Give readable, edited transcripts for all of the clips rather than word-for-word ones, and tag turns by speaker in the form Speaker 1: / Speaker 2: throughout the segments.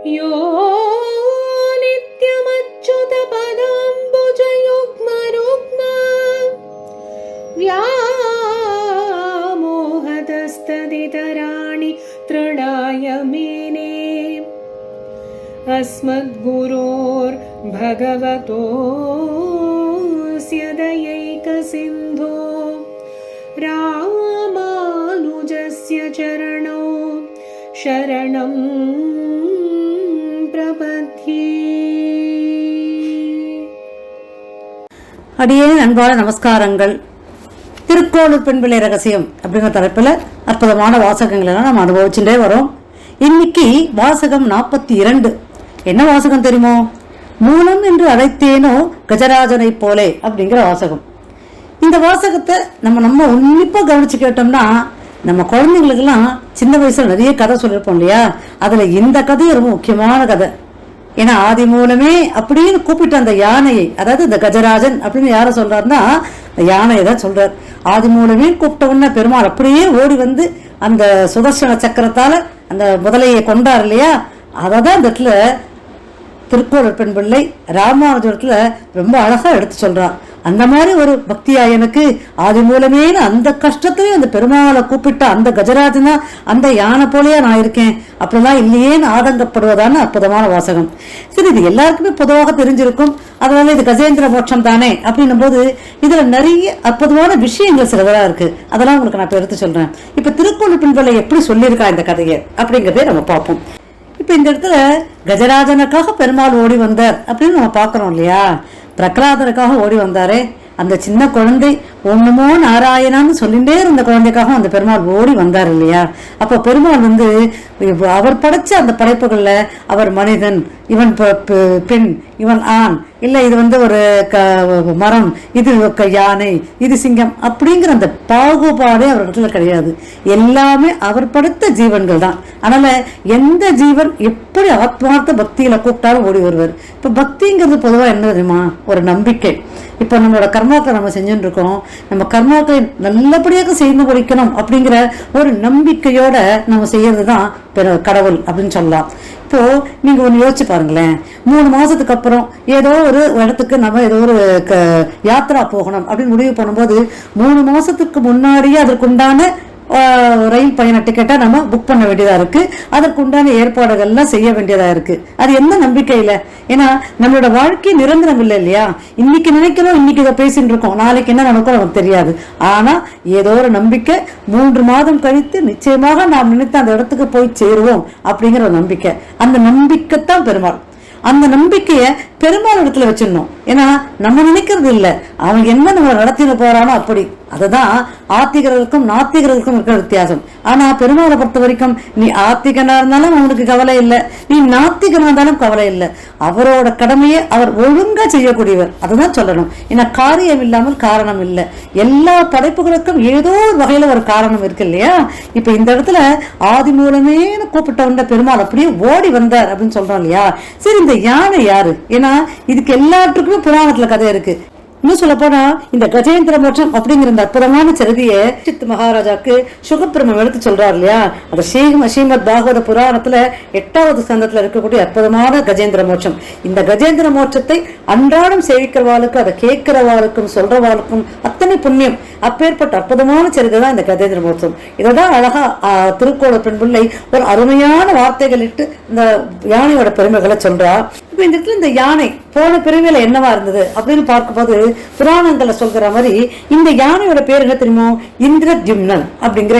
Speaker 1: यो नित्यमच्युतपदाम्बुजयुग्मरुग्म व्यामोहतस्तदितराणि तृणाय मेने अस्मद्गुरोर्भगवतोऽस्य दयैकसिन्धो रामानुजस्य चरणौ शरणं प्रपद्ये.
Speaker 2: அடியே அன்பான நமஸ்காரங்கள். திருக்கோளூர் பெண் பிள்ளை ரகசியம் அப்படிங்கிற தலைப்பில் அற்புதமான வாசகங்கள் எல்லாம் நம்ம அனுபவிச்சுட்டே வரோம். இன்னைக்கு வாசகம் 42. என்ன வாசகம் தெரியுமோ? மூலம் என்று அழைத்தேனோ கஜராஜனை போலே அப்படிங்கிற வாசகம். இந்த வாசகத்தை நம்ம உன்னிப்பா கவனிச்சு கேட்டோம்னா, நம்ம குழந்தைங்களுக்கெல்லாம் சின்ன வயசுல நிறைய கதை சொல்லியிருப்போம் இல்லையா? அதுல இந்த கதை ரொம்ப முக்கியமான கதை. ஏன்னா ஆதி மூலமே அப்படின்னு கூப்பிட்டு அந்த யானையை, அதாவது இந்த கஜராஜன் அப்படின்னு யார சொல்றாருன்னா யானையை தான் சொல்றாரு. ஆதி மூலமே கூப்பிட்ட உடனே பெருமாள் அப்படியே ஓடி வந்து அந்த சுதர்சன சக்கரத்தால அந்த முதலையை கொண்டார் இல்லையா? அததான் இந்த இடத்துல திருக்கோளூர் பெண் பிள்ளை ராமானுஜத்துல ரொம்ப அழகா எடுத்து சொல்றான். அந்த மாதிரி ஒரு பக்தியா எனக்கு ஆதி மூலமே அந்த கஷ்டத்தையும் அந்த பெருமாளை கூப்பிட்ட அந்த கஜராஜனா அந்த யானை போலயா நான் இருக்கேன் அப்படிலாம் இல்லையேன்னு ஆதங்கப்படுவதான அற்புதமான வாசகம். சரி, இது எல்லாருக்குமே பொதுவாக தெரிஞ்சிருக்கும். அதனால இது கஜேந்திர மோட்சம் தானே அப்படின்னும் போது இதுல நிறைய அற்புதமான விஷயங்கள் சிலதெல்லாம் இருக்கு. அதெல்லாம் உங்களுக்கு நான் எடுத்து சொல்றேன். இப்ப திருக்கோளூர் பெண் பிள்ளை எப்படி சொல்லியிருக்கா இந்த கதையை அப்படிங்கறதே நம்ம பார்ப்போம். இப்ப இந்த இடத்துல கஜராஜனுக்காக பெருமாள் ஓடி வந்தார் அப்படின்னு நம்ம பாக்குறோம் இல்லையா? பிரகலாதனுக்காக ஓடி வந்தாரே அந்த சின்ன குழந்தை, ஒண்ணுமோ நாராயணான்னு சொல்லிட்டே இருந்த குழந்தைக்காக அந்த பெருமாள் ஓடி வந்தார் இல்லையா? அப்ப பெருமாள் வந்து அவர் படைச்ச அந்த படைப்புகள்ல அவர் மனிதன், இவன் பெண், இவன் ஆண், இல்ல இது வந்து ஒரு மரம், இது யானை, இது சிங்கம் அப்படிங்கிற அந்த பாகுபாடே அவரிடத்துல கிடையாது. எல்லாமே அவர் படைத்த ஜீவன்கள் தான். அதனால எந்த ஜீவன் எப்படி ஆத்மார்த்த பக்தியில கூப்பிட்டாலும் ஓடி வருவார். இப்ப பக்திங்கிறது பொதுவா என்ன தெரியுமா? ஒரு நம்பிக்கை. இப்ப நம்மளோட கர்மாக்களை நம்ம செஞ்சுட்டு இருக்கோம். நம்ம கர்மாக்களை நல்லபடியாக செய்து முடிக்கணும் அப்படிங்கிற ஒரு நம்பிக்கையோட நம்ம செய்யறதுதான் கடவுள் அப்படின்னு சொல்லலாம். இப்போ நீங்க ஒண்ணு யோசிச்சு பாருங்களேன். 3 மாசத்துக்கு அப்புறம் ஏதோ ஒரு இடத்துக்கு நம்ம ஏதோ ஒரு யாத்திரா போகணும் அப்படின்னு முடிவு பண்ணும்போது 3 மாசத்துக்கு முன்னாடியே அதற்குண்டான ரயில் பயண டிக்கெட்டை நம்ம புக் பண்ண வேண்டியதா இருக்கு. அதற்குண்டான ஏற்பாடுகள்லாம் செய்ய வேண்டியதா இருக்கு. அது எந்த நம்பிக்கையில? ஏன்னா நம்மளோட வாழ்க்கை நிரந்தரம் இல்லை இல்லையா? இன்னைக்கு நினைக்கிறோம், இன்னைக்கு இதை பேசிட்டு இருக்கோம், நாளைக்கு என்ன நடக்கும் நமக்கு தெரியாது. ஆனா ஏதோ ஒரு நம்பிக்கை, 3 மாதம் கழித்து நிச்சயமாக நாம் நினைத்த அந்த இடத்துக்கு போய் சேருவோம் அப்படிங்கிற ஒரு நம்பிக்கை. அந்த நம்பிக்கைத்தான் பெருமாள். அந்த நம்பிக்கைய பெருமாள் இடத்துல வச்சிடணும். ஏன்னா நம்ம நினைக்கிறது இல்லை, அவன் என்ன நம்ம நடத்தின போறானோ அப்படி. அதுதான் ஆத்திகர்களுக்கும் நாத்திகர்களுக்கும் இருக்கிற வித்தியாசம். ஆனா பெருமாளை பொறுத்த வரைக்கும் நீ ஆத்திகனா இருந்தாலும் அவனுக்கு கவலை இல்லை, நீ நாத்திகனா இருந்தாலும் கவலை இல்லை. அவரோட கடமையை அவர் ஒழுங்கா செய்யக்கூடியவர். அதுதான் சொல்லணும். ஏன்னா காரியம் இல்லாமல் காரணம் இல்லை. எல்லா படைப்புகளுக்கும் ஏதோ ஒரு வகையில ஒரு காரணம் இருக்கு இல்லையா? இப்ப இந்த இடத்துல ஆதி மூலமே கூப்பிட்ட வந்த பெருமாள் அப்படியே ஓடி வந்தார் அப்படின்னு சொல்றோம் இல்லையா? சரி, இந்த யானை யாரு? ஏன்னா இதுக்கு எல்லாத்துக்குமே புராணத்துல கதை இருக்கு. இன்னும் சொல்ல போனா இந்த கஜேந்திர மோட்சம் அப்படிங்கிற இந்த அற்புதமான செய்தியை சித் மகாராஜாக்கு சுகப்பிரமம் எடுத்து சொல்றாரு இல்லையா? அது ஸ்ரீமத் பாகவத புராணத்துல 8வது ஸ்கந்தத்துல இருக்கக்கூடிய அற்புதமான கஜேந்திர மோட்சம். இந்த கஜேந்திர மோட்சத்தை அன்றாடம் சேவிக்கிறவாளுக்கு, அதை கேட்கிறவாளுக்கும் சொல்றவாளுக்கும் அத்தனை புண்ணியம். அப்பேற்பட்ட அற்புதமான சரிதை தான் இந்த கஜேந்திர மோட்சம். இதைதான் அழகா திருக்கோளூர் பெண் பிள்ளை ஒரு அருமையான வார்த்தைகள் இட்டு இந்த யானையோட பெருமைகளை சொல்றா. இப்ப இந்த இடத்துல இந்த யானை போன பிறவியில என்னவா இருந்தது அப்படின்னு பார்க்கும்போது புராணங்களை சொல்கிற மாதிரி இந்த யானையோட பேர் என்ன தெரியுமோ? இந்திரத்யும்னன் அப்படிங்கிற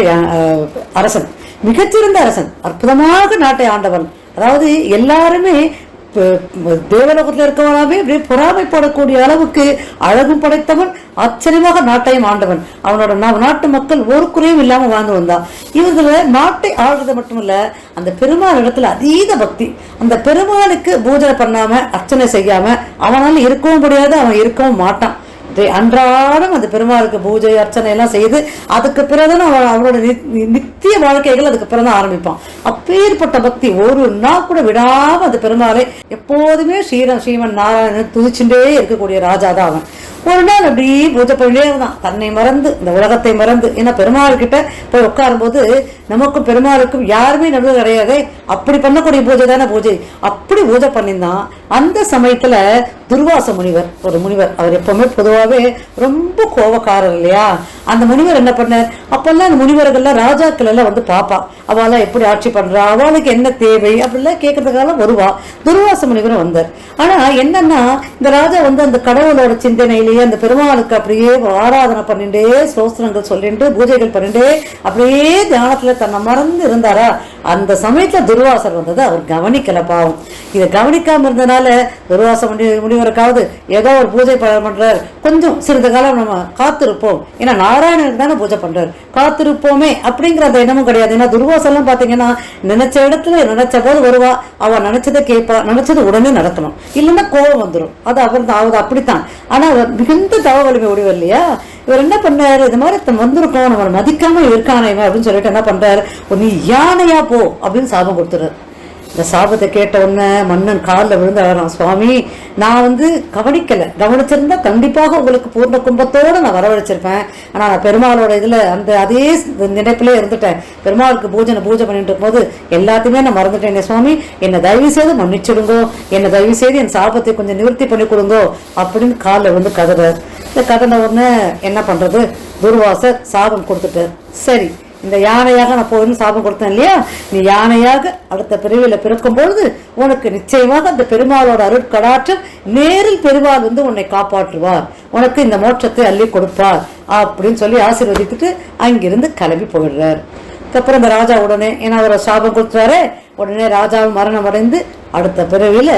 Speaker 2: அரசன். மிகச்சிறந்த அரசன், அற்புதமாக நாட்டை ஆண்டவன். அதாவது எல்லாருமே தேவலோகத்தில் இருக்கவனாவே அப்படியே பொறாமைப்படக்கூடிய அளவுக்கு அழகும் படைத்தவன், ஆச்சரியமாக நாட்டையும் ஆண்டவன். அவனோட நாட்டு மக்கள் ஒரு குறையும் இல்லாம வாழ்ந்து வந்தான். இவர்களை நாட்டை ஆள்றது மட்டுமல்ல, அந்த பெருமாள் இடத்துல அதீத பக்தி. அந்த பெருமாளுக்கு பூஜை பண்ணாம அர்ச்சனை செய்யாம அவனால இருக்கவும் முடியாது, அவன் இருக்கவும் மாட்டான். அன்றாடம் அந்த பெருமாளுக்கு பூஜை அர்ச்சனை எல்லாம் செய்து அதுக்கு பிறகுதான் அவனோட நித்திய வாழ்க்கைகள் அதுக்கு பிறகுதான் ஆரம்பிப்பான். அப்பேற்பட்ட பக்தி ஒரு நாள் கூட விடாம அந்த பெருமாளை எப்போதுமே ஸ்ரீமன் நாராயணன் துதிச்சுட்டே இருக்கக்கூடிய ராஜா தான் அவன். ஒரு நாள் அப்படி பூஜை பண்ணிட்டே இருந்தான், தன்னை மறந்து, இந்த உலகத்தை மறந்து. ஏன்னா பெருமாள் கிட்ட போய் உட்காரும் போது நமக்கும் பெருமாளுக்கும் யாருமே நடுவில் கிடையாது, அப்படி பண்ணக்கூடிய பூஜை தானே பூஜை. அப்படி பூஜை பண்ணியிருந்தான். அந்த சமயத்துல துர்வாச முனிவர், ஒரு முனிவர், அவர் எப்பவுமே பொதுவாகவே ரொம்ப கோபக்காரர் இல்லையா. அந்த முனிவர் என்ன பண்ணார், அப்பெல்லாம் அந்த முனிவர்கள்லாம் ராஜாக்கள் எல்லாம் வந்து பாப்பா, அவெல்லாம் எப்படி ஆட்சி பண்றா, அவளுக்கு என்ன தேவை அப்படிலாம் கேட்கறதுக்காக வருவா. துர்வாச முனிவரும் வந்தார். ஆனா என்னன்னா, இந்த ராஜா வந்து அந்த கடவுளோட சிந்தனையிலேயே அந்த பெருமாளுக்கு அப்படியே ஆராதனை பண்ணிட்டே, ஸ்தோத்திரங்கள் சொல்லிட்டு, பூஜைகள் பண்ணிட்டே அப்படியே தியானத்துல தன்னை மறந்து இருந்தாரா. அந்த சமயத்துல துர்வாசர் வந்தது அவர் கவனிக்கல. பாவம், இதை கவனிக்காம இருந்தனால துர்வாச முனிவருக்காவது ஏதோ ஒரு பூஜை பண்றார், கொஞ்சம் சிறிது காலம் நம்ம காத்திருப்போம், ஏன்னா நாராயணனுக்கு தானே பூஜை பண்றாரு, காத்திருப்போமே அப்படிங்கிற அந்த எண்ணமும் கிடையாது. ஏன்னா துர்வாசெல்லாம் பாத்தீங்கன்னா நினைச்ச இடத்துல நினைச்ச போது வருவா, அவ நினைச்சதை கேட்பா, நினைச்சது உடனே நடத்தணும், இல்லைன்னா கோபம் வந்துடும். அது அவர் தான், அப்படித்தான். ஆனா மிகுந்த தவ வலிமை உடையவர் இல்லையா. இவர் என்ன பண்ணாரு, இது மாதிரி வந்திருக்கோம், நம்ம மதிக்காம இருக்கானே அப்படின்னு சொல்லிட்டு என்ன பண்றாரு, நீ யானையா போ அப்படின்னு சாபம் கொடுத்துறாரு. இந்த சாபத்தை கேட்ட உடனே மன்னன் காலில் விழுந்து அழறான், சுவாமி நான் வந்து கவனிச்சிருந்தா கண்டிப்பாக உங்களுக்கு பூர்ண கும்பத்தோடு நான் வரவழைச்சிருப்பேன். ஆனால் நான் பெருமாளோட இதில் அதே நினைப்பிலே இருந்துட்டேன். பெருமாளுக்கு பூஜை பண்ணிட்டு இருக்கும்போது எல்லாத்தையுமே நான் மறந்துட்டேன் சுவாமி, என்னை தயவு செய்து மன்னிச்சிடுங்கோ, என்னை தயவு செய்து என் சாபத்தை கொஞ்சம் நிவர்த்தி பண்ணி கொடுங்கோ அப்படின்னு காலில் விழுந்து கதறார். இந்த கதன உடனே என்ன பண்றது, துர்வாசர் சாபம் கொடுத்துட்டார். சரி, இந்த யானையாக நான் போயின்னு சாபம் கொடுத்தேன் இல்லையா, நீ யானையாக அடுத்த பிறவியில பிறக்கும் பொழுது உனக்கு நிச்சயமாக அந்த பெருமாளோட அருட்கடாற்றம் நேரில் பெருமாள் வந்து உன்னை காப்பாற்றுவார், உனக்கு இந்த மோட்சத்தை அள்ளி கொடுப்பார் அப்படின்னு சொல்லி ஆசீர்வதித்துட்டு அங்கிருந்து கிளம்பி போயிடுறார். அதுக்கப்புறம் இந்த ராஜா உடனே, ஏன்னா அவர் சாபம் கொடுத்துறாரு, உடனே ராஜாவும் மரணம் அடைந்து அடுத்த பிறவியில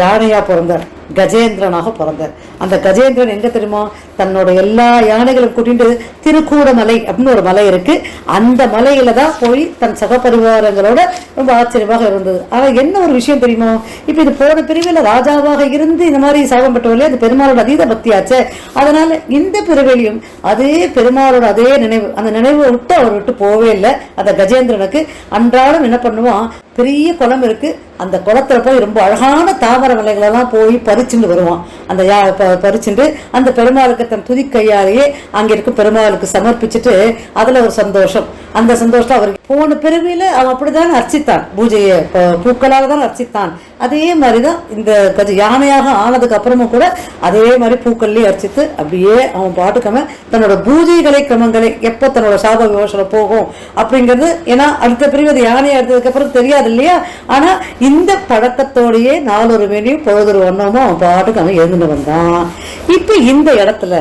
Speaker 2: யானையா பிறந்தார், கஜேந்திரனாக பிறந்தார். அந்த கஜேந்திரன் எங்க தெரியுமா, தன்னோட எல்லா யானைகளும் கூட்டிட்டு திருக்கூடமலை அப்படின்னு ஒரு மலை இருக்கு, அந்த மலையில தான் போய் தன் சகபரிவாரங்களோட ரொம்ப ஆச்சரியமாக இருந்தது. ஆனா என்ன ஒரு விஷயம் தெரியுமோ, இப்ப இது போன பிரிவில ராஜாவாக இருந்து இந்த மாதிரி சாபம் பெற்றவர்களே அது பெருமாளோட அதீத பக்தியாச்சு. அதனால இந்த பிரிவிலையும் அதே பெருமாளோட அதே நினைவு, அந்த நினைவை விட்டு அவர் விட்டு போவே இல்லை. அந்த கஜேந்திரனுக்கு அன்றாடம் என்ன பண்ணுவான், பெரிய குளம் இருக்கு, அந்த குளத்துல போய் ரொம்ப அழகான தாமரை மலைகளெல்லாம் போய் பறிச்சுட்டு வருவான். அந்த பறிச்சுட்டு அந்த பெருமாளுக்கு தன் துதிக்கையாலேயே அங்க இருக்க பெருமாளுக்கு சமர்ப்பிச்சுட்டு அதுல ஒரு சந்தோஷம். அந்த சந்தோஷம் அவருக்கு போன பிறவியில அவன் அப்படிதான் அர்ச்சித்தான், பூஜையை பூக்களால் தான் அர்ச்சித்தான். அதே மாதிரிதான் இந்த யானையாக ஆனதுக்கு அப்புறமும் கூட அதே மாதிரி பூக்கள்லயே அர்ச்சித்து அப்படியே அவன் பாட்டுக்காம தன்னோட பூஜைகளை கிரமங்களை எப்போ தன்னோட சாப விமோசனம் போகும் அப்படிங்கிறது, ஏன்னா அடுத்த பிரிவு அது யானையா எடுத்ததுக்கு அப்புறம் தெரியாது இல்லையா. ஆனா இந்த பழக்கத்தோடையே நாளொரு மேலையும் பொழுதொரு வண்ணமும் அவன் பாட்டுக்கு அவன் எழுந்துட்டு வந்தான். இப்ப இந்த இடத்துல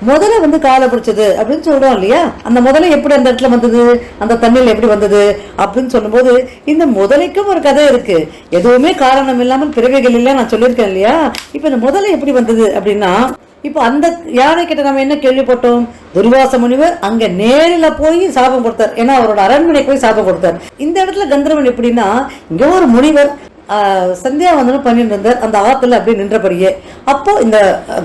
Speaker 2: முதல்ல வந்து காலை பிடிச்சது அப்படின்னு சொல்றோம் இல்லையா, அந்த முதல்ல எப்படி அந்த இடத்துல வந்தது, அந்த தண்ணியில் எப்படி வந்தது அப்படின்னு சொல்லும்போது இந்த முதலைக்கும் ஒரு கதை இருக்கு. எதுவுமே காரணம் இல்லாமல் பிறவைகள் இல்லை நான் சொல்லியிருக்கேன் இல்லையா. இப்ப இந்த முதல்ல எப்படி வந்தது அப்படின்னா, இப்போ அந்த யானை கிட்ட நம்ம என்ன கேள்விப்பட்டோம், துர்வாச முனிவர் அங்க நேரில போய் சாபம் கொடுத்தார், ஏன்னா அவரோட அரண்மனைக்கு போய் சாபம் கொடுத்தார். இந்த இடத்துல கந்தர்வன் எப்படின்னா, இங்க ஒரு முனிவர் சந்தியாவந்தனம் பண்ணிட்டு இருந்தார் அந்த ஆத்துல அப்படி நின்றபடியே. அப்போ இந்த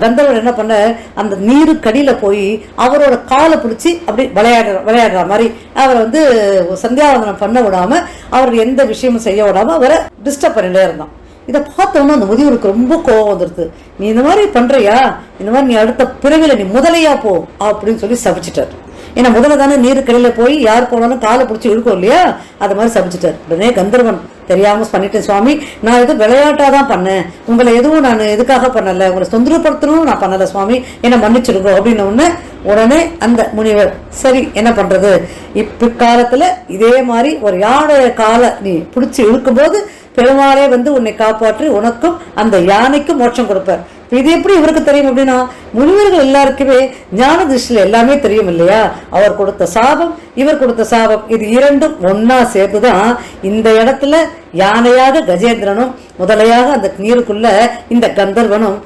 Speaker 2: கந்தர்வன் என்ன பண்ண, அந்த நீரு கடியில போய் அவரோட காலை பிடிச்சி அப்படி விளையாடுற மாதிரி அவரை வந்து சந்தியாவந்தனம் பண்ண விடாம, அவர் எந்த விஷயமும் செய்ய விடாம அவரை டிஸ்டர்ப் பண்ணிட்டே இருந்தான். இதை பார்த்தோன்னா அந்த முதியவருக்கு ரொம்ப கோபம் வந்துடுது. நீ இந்த மாதிரி பண்றியா, இந்த மாதிரி நீ அடுத்த பிறவில நீ முதலையா போ அப்படின்னு சொல்லி சபிச்சிட்டார். ஏன்னா முதல்ல தானே நீரு கடையில போய் யார் போனாலும் காலை பிடிச்சி இழுக்கும் இல்லையா, அது மாதிரி சபிச்சிட்டார். உடனே கந்தர்வன் தெரியாம பண்ணிட்டேன் சுவாமி, நான் எதுவும் விளையாட்டாதான் பண்ணேன், உங்களை எதுவும் நான் எதுக்காக பண்ணல, உங்களை தொந்தரப்படுத்தணும் நான் பண்ணல சுவாமி, என்ன மன்னிச்சிருங்க அப்படின்னு உடனே அந்த முனிவர் சரி என்ன பண்றது, இப்பிற்காலத்துல இதே மாதிரி ஒரு யானை காலை நீ பிடிச்சி இழுக்கும் போது பெருமாளே வந்து உன்னை காப்பாற்றி உனக்கும் அந்த யானைக்கும் மோட்சம் கொடுப்பார். இது எப்படி இவருக்கு தெரியும் அப்படின்னா, முனிவர்கள் எல்லாருக்குமே ஞான திருஷ்டில எல்லாமே தெரியும் இல்லையா. அவர் கொடுத்த சாபம், இவர் கொடுத்த சாபம், இது இரண்டும் ஒன்னா சேர்த்துதான் இந்த இடத்துல யானையாக கஜேந்திரனும் முதலையாக அந்த நீருக்குள்ள இந்த கந்தர்வனும்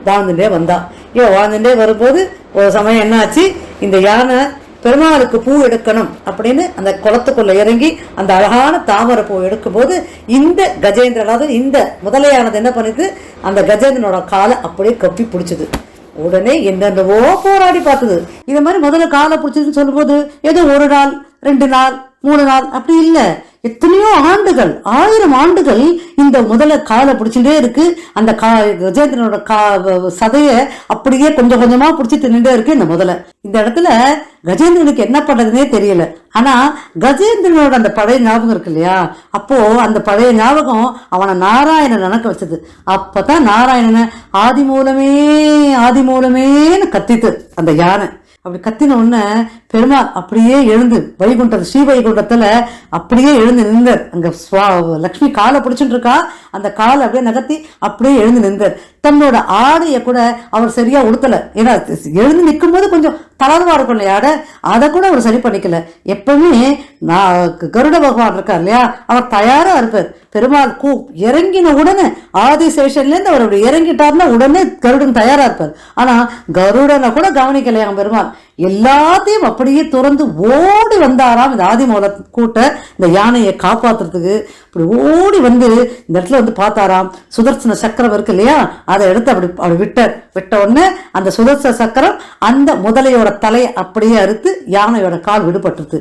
Speaker 2: வாழ்ந்துட்டே வந்தான். இவன் வாழ்ந்துட்டே வரும்போது ஒரு சமயம் என்ன ஆச்சு, இந்த யானை பெருமாளுக்கு பூ எடுக்கணும் அப்படின்னு அந்த குளத்துக்குள்ள இறங்கி அந்த அழகான தாமரை பூ எடுக்கும் போது இந்த கஜேந்திரன், அதாவது இந்த முதலையானது என்ன பண்ணிது, அந்த கஜேந்திரனோட காலை அப்படியே கப்பி பிடிச்சது. உடனே என்னென்னவோ போராடி பார்த்தது. இத மாதிரி முதல்ல காலை பிடிச்சதுன்னு சொல்லும் போது ஏதோ ஒரு நாள் 2 நாள் 3 நாள் அப்படி இல்லை, எத்தனையோ ஆண்டுகள் 1000 ஆண்டுகள் இந்த முதல்ல காலை பிடிச்சுட்டே இருக்கு. அந்த கஜேந்திரனோட சதைய அப்படியே கொஞ்சம் கொஞ்சமா பிடிச்சி தின்னுட்டே இருக்கு இந்த முதல்ல. இந்த இடத்துல கஜேந்திரனுக்கு என்ன பண்றதுன்னே தெரியல. ஆனா கஜேந்திரனோட அந்த பழைய ஞாபகம் இருக்கு இல்லையா, அப்போ அந்த பழைய ஞாபகம் அவனை நாராயணன் நினைக்க வச்சது. அப்பதான் நாராயணனை ஆதிமூலமே ஆதிமூலமேன்னு கத்தித்து அந்த யானை. அப்படி கத்தின உடனே பெருமாள் அப்படியே எழுந்து ஸ்ரீ வைகுண்டத்துல அப்படியே எழுந்து நின்றார். அங்க லக்ஷ்மி காலை பிடிச்சுட்டு இருக்கா, அந்த காலை அப்படியே நகர்த்தி அப்படியே எழுந்து நின்றார். தன்னோட ஆடையை கூட அவர் சரியா உடுத்தல. ஏன்னா எழுந்து நிற்கும் போது கொஞ்சம் தளர்வா இருக்கும் இல்லையா ஆடை, அதை கூட அவர் சரி பண்ணிக்கல. எப்பவுமே கருட பகவான் இருக்கார் இல்லையா, அவர் தயாரா இருப்பார். பெருமாள் இறங்கின உடனே ஆதிசேஷன்ல இருந்து அவர் அப்படி இறங்கிட்டார்னா உடனே கருடன் தயாரா இருப்பார். ஆனா கருடனை கூட கவனிக்கலையாம் பெருமாள். எல்லாத்தையும் அப்படியே துறந்து ஓடி வந்தாராம் இந்த ஆதிமூல கூட்ட இந்த யானையை காப்பாத்துறதுக்கு. அப்படி ஓடி வந்து இந்த இடத்துல வந்து பார்த்தாராம். சுதர்சன சக்கரம் இருக்கு இல்லையா, அதை எடுத்து அப்படி விட்ட உடனே அந்த சுதர்சன சக்கரம் அந்த முதலையோட தலையை அப்படியே அறுத்து யானையோட கால் விடுபட்டுருது.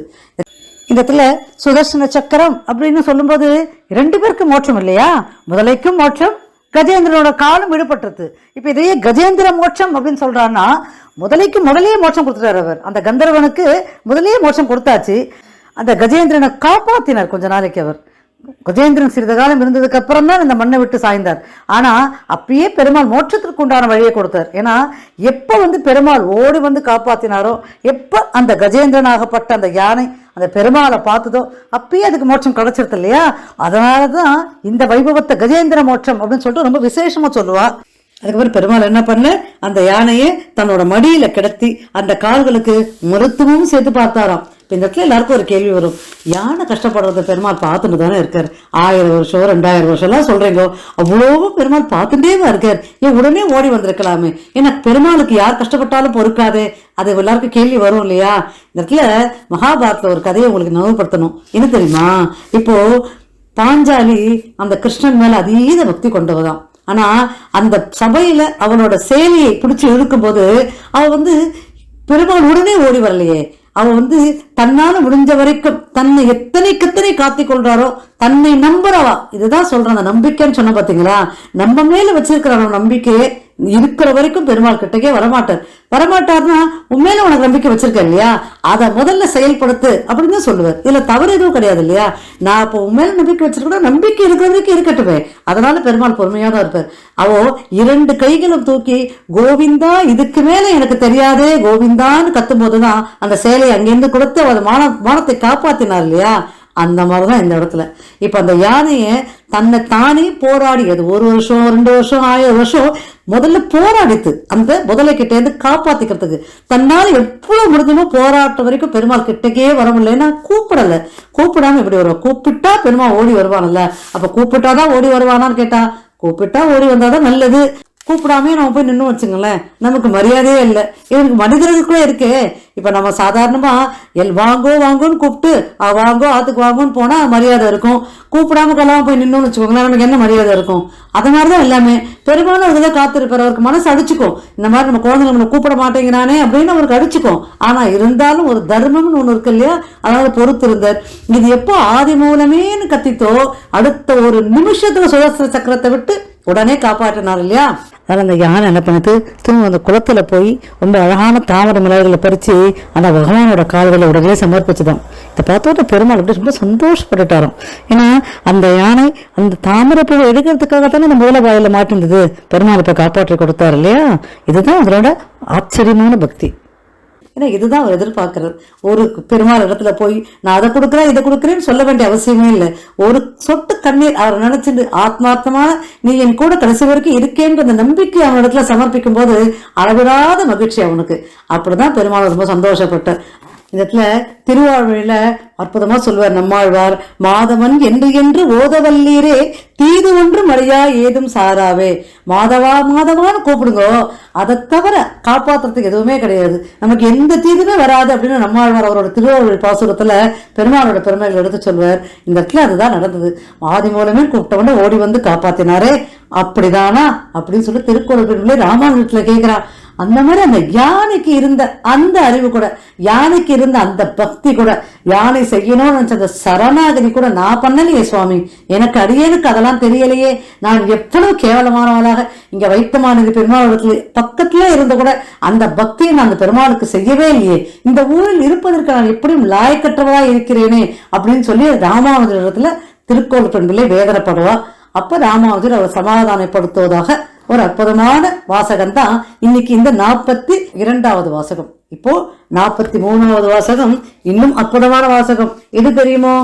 Speaker 2: இந்த இடத்துல சுதர்சன சக்கரம் அப்படின்னு சொல்லும்போது 2 பேருக்கு மோட்சம் இல்லையா, முதலைக்கும் மோட்சம், கஜேந்திரனோட காலம் விடுபட்டுருது. இப்ப இதையே கஜேந்திர மோட்சம் அப்படின்னு சொல்றான்னா, முதலைக்கு முதலையே மோட்சம் கொடுத்துட்டார் அவர். அந்த கந்தர்வனுக்கு முதலையே மோட்சம் கொடுத்தாச்சு. அந்த கஜேந்திரனை காப்பாத்தினார் கொஞ்ச நாளைக்கு அவர். கஜேந்திரன் சிறிது காலம் இருந்ததுக்கு அப்புறம் தான் இந்த மண்ணை விட்டு சாய்ந்தார். ஆனா அப்பயே பெருமாள் மோட்சத்திற்கு உண்டான வழியை கொடுத்தார். ஏன்னா எப்ப வந்து பெருமாள் ஓடி வந்து காப்பாத்தினாரோ, எப்ப அந்த கஜேந்திரனாகப்பட்ட அந்த யானை அந்த பெருமாளை பார்த்ததோ அப்பயே அதுக்கு மோட்சம் கிடைச்சிருது இல்லையா. அதனாலதான் இந்த வைபவத்தை கஜேந்திர மோட்சம் அப்படின்னு சொல்லிட்டு ரொம்ப விசேஷமா சொல்லுவா. அதுக்கப்புறம் பெருமாள் என்ன பண்ண, அந்த யானையை தன்னோட மடியில கிடத்தி அந்த கால்களுக்கு மருத்துவமும் சேர்த்து பார்த்தாராம். இந்த இடத்துல எல்லாருக்கும் ஒரு கேள்வி வரும், யானை கஷ்டப்படுறத பெருமாள் பார்த்துட்டு தானே இருக்கார். 1000 வருஷம் 2000 வருஷம் எல்லாம் சொல்றீங்க, அவ்வளவு பெருமாள் பார்த்துட்டே தான் இருக்கார், ஏன் உடனே ஓடி வந்திருக்கலாமே. ஏன்னா பெருமாளுக்கு யார் கஷ்டப்பட்டாலும் பொறுக்காதே, அது எல்லாருக்கும் கேள்வி வரும் இல்லையா. இந்த இடத்துல மகாபாரதத்துல ஒரு கதையை உங்களுக்கு நினைவுபடுத்தணும். என்ன தெரியுமா, இப்போ பாஞ்சாலி அந்த கிருஷ்ணன் மேல அதீத பக்தி கொண்டவதான். ஆனா அந்த சபையில அவனோட சேலையை பிடிச்சி இழுக்கும் போது அவ வந்து பெருமாள் உடனே ஓடி வரலையே. அவ வந்து தன்னால முடிஞ்ச வரைக்கும் தன்னை எத்தனை காத்திக் கொள்றாரோ, தன்னை நம்புறவா. இதுதான் சொல்றான் அந்த நம்பிக்கைன்னு சொன்ன பாத்தீங்களா. நம்ம மேல வச்சிருக்கிற நம்பிக்கையே இருக்கிற வரைக்கும் பெருமாள் கிட்டக்கே வரமாட்டார்னா உண்மையில உனக்கு நம்பிக்கை வச்சிருக்க இல்லையா, அதை முதல்ல செயல்படுத்து அப்படின்னு சொல்லுவார். இதுல தவறு எதுவும் கிடையாது இல்லையா. நான் இப்போ உண்மையில நம்பிக்கை வச்சிருக்கேன், நம்பிக்கை இருக்கிற வரைக்கும் இருக்கட்டுமே. அதனால பெருமாள் பொறுமையா தான் இருப்பார். அவோ 2 கைகளும் தூக்கி கோவிந்தா இதுக்கு மேல எனக்கு தெரியாதே கோவிந்தான்னு கத்தும் போதுதான் அந்த சேலையை அங்கிருந்து கொடுத்து அவர் மானத்தை காப்பாத்தினார் இல்லையா. அந்த மாதிரிதான் இந்த இடத்துல இப்ப அந்த யானையை தன்னை தானே போராடி, அது 1 வருஷம் 2 வருஷம் 1000 வருஷம் முதல்ல போராடித்து அந்த முதலை கிட்டே இருந்து காப்பாத்திக்கிறதுக்கு தன்னால எவ்வளவு முடிஞ்சுமோ போராட்டம் வரைக்கும் பெருமாள் கிட்டக்கே வர முடியலன்னா கூப்பிடாம இப்படி வருவா. கூப்பிட்டா பெருமாள் ஓடி வருவான்ல, அப்ப கூப்பிட்டாதான் ஓடி வருவானான்னு கேட்டா கூப்பிட்டா ஓடி வந்தாதான் நல்லது. கூப்பிடாமே நம்ம போய் நின்று வச்சுங்களேன், நமக்கு மரியாதையே இல்லை. எனக்கு மனிதர்களுக்குள்ளே இருக்கே. இப்ப நம்ம சாதாரணமா வாங்கோன்னு கூப்பிட்டு வாங்கோ ஆத்துக்கு வாங்கோன்னு போனா மரியாதை இருக்கும். கூப்பிடாம கொள்ளாம போய் நின்னு வச்சுக்கோங்களேன், நமக்கு என்ன மரியாதை இருக்கும். அது மாதிரிதான் எல்லாமே. பெரும்பாலும் அதுதான் காத்திருப்பார். அவருக்கு மனசு அடிச்சுக்கும், இந்த மாதிரி நம்ம குழந்தைங்க நம்மளை கூப்பிட மாட்டேங்கிறானே அப்படின்னு அவருக்கு அடிச்சுக்கும். ஆனா இருந்தாலும் ஒரு தர்மம்னு ஒண்ணு இருக்கு இல்லையா, அதாவது பொறுத்து இருந்தார். இது எப்போ ஆதி மூலமேன்னு கத்தித்தோ அடுத்த ஒரு நிமிஷத்துல சுதர்சன சக்கரத்தை விட்டு உடனே காப்பாற்றினார் இல்லையா. அதனால அந்த யானை என்ன பண்ணுது, திரும்ப அந்த குளத்துல போய் ரொம்ப அழகான தாமரை மலர்களை பறிச்சு அந்த பகவானோட கால்களை உடனே சமர்ப்பிச்சுதான். இதை பார்த்தோட பெருமாள் அப்படி ரொம்ப சந்தோஷப்பட்டுட்டாராம். ஏன்னா அந்த யானை அந்த தாமரை பூவை எடுக்கிறதுக்காகத்தானே அந்த முதல வாயில மாட்டிருந்தது, பெருமாள் இப்ப காப்பாற்றி கொடுத்தாரு இல்லையா. இதுதான் அவரோட ஆச்சரியமான பக்தி. ஏன்னா இதுதான் அவர் எதிர்பார்க்கிறது. ஒரு பெருமாள் இடத்துல போய் நான் அதை கொடுக்குறேன் இதை கொடுக்குறேன்னு சொல்ல வேண்டிய அவசியமே இல்லை. ஒரு சொட்டு கண்ணீர் அவர் நினைச்சிட்டு ஆத்மார்த்தமான நீ என் கூட கடைசி வரைக்கும் இருக்கேன்ற அந்த நம்பிக்கை அவன் இடத்துல சமர்ப்பிக்கும் போது அளவிடாத மகிழ்ச்சி அவனுக்கு. அப்படிதான் பெருமாள் ரொம்ப சந்தோஷப்பட்ட. இந்த இடத்துல திருவாழ்வையில அற்புதமா சொல்லுவார் நம்மாழ்வார், மாதவன் என்று ஓதவல்லீரே தீது ஒன்று மழையா ஏதும் சாராவே. மாதவான்னு கூப்பிடுங்க, அதை தவிர காப்பாற்றுறதுக்கு எதுவுமே கிடையாது, நமக்கு எந்த தீதுமே வராது அப்படின்னு நம்மாழ்வார் அவரோட திருவாழ்வை பாசுரத்துல பெருமாளோட பெருமைகள் எடுத்து சொல்வார். இந்த இடத்துல அதுதான் நடந்தது. ஆதி மூலமே கூப்பிட்டவன ஓடி வந்து காப்பாத்தினாரே, அப்படிதானா அப்படின்னு சொல்லி திருக்குறள் பெருமையிலே ராமாயணத்துல கேட்கிறான். அந்த மாதிரி அந்த யானைக்கு இருந்த அந்த அறிவு கூட, யானைக்கு இருந்த அந்த பக்தி கூட, யானை செய்யணும்னு நினைச்ச அந்த சரணாகதி கூட நான் பண்ணலையே சுவாமி, எனக்கு அடியேனுக்கு அதெல்லாம் தெரியலையே, நான் எவ்வளவு கேவலமானவளாக இங்க வைத்தமானது பெருமாளுக்கு பக்கத்துல இருந்த கூட அந்த பக்தியை நான் அந்த பெருமாளுக்கு செய்யவே இல்லையே, இந்த ஊரில் இருப்பதற்கு நான் எப்படியும் லாயக்கற்றவளா இருக்கிறேனே அப்படின்னு சொல்லி ராமானுஜர் இடத்துல திருக்கோளூர் பெண்களே வேதனைப்படுவா. அப்ப ராமானுஜர் அவர் சமாதானப்படுத்துவதாக ஒரு அற்புதமான வாசகம் தான் இன்னைக்கு இந்த 42வது வாசகம். இப்போ 43வது வாசகம் இன்னும் அற்புதமான வாசகம். எது தெரியுமோ?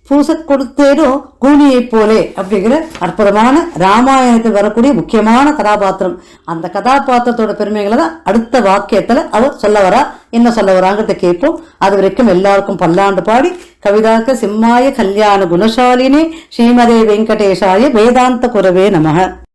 Speaker 2: பூச கொடுத்தேனோ கூனியை போலே அப்படிங்கிற அற்புதமான ராமாயணத்தில் வரக்கூடிய முக்கியமான கதாபாத்திரம். அந்த கதாபாத்திரத்தோட பெருமைகளை தான் அடுத்த வாக்கியத்துல அவர் சொல்ல வரா. என்ன சொல்ல வராங்கிறத கேட்போம். அது வரைக்கும் எல்லாருக்கும் பல்லாண்டு பாடி கவிதாக்க சிம்மாய கல்யாண குணசாலினே ஸ்ரீமதே வெங்கடேஷாய வேதாந்த குரவே நமக.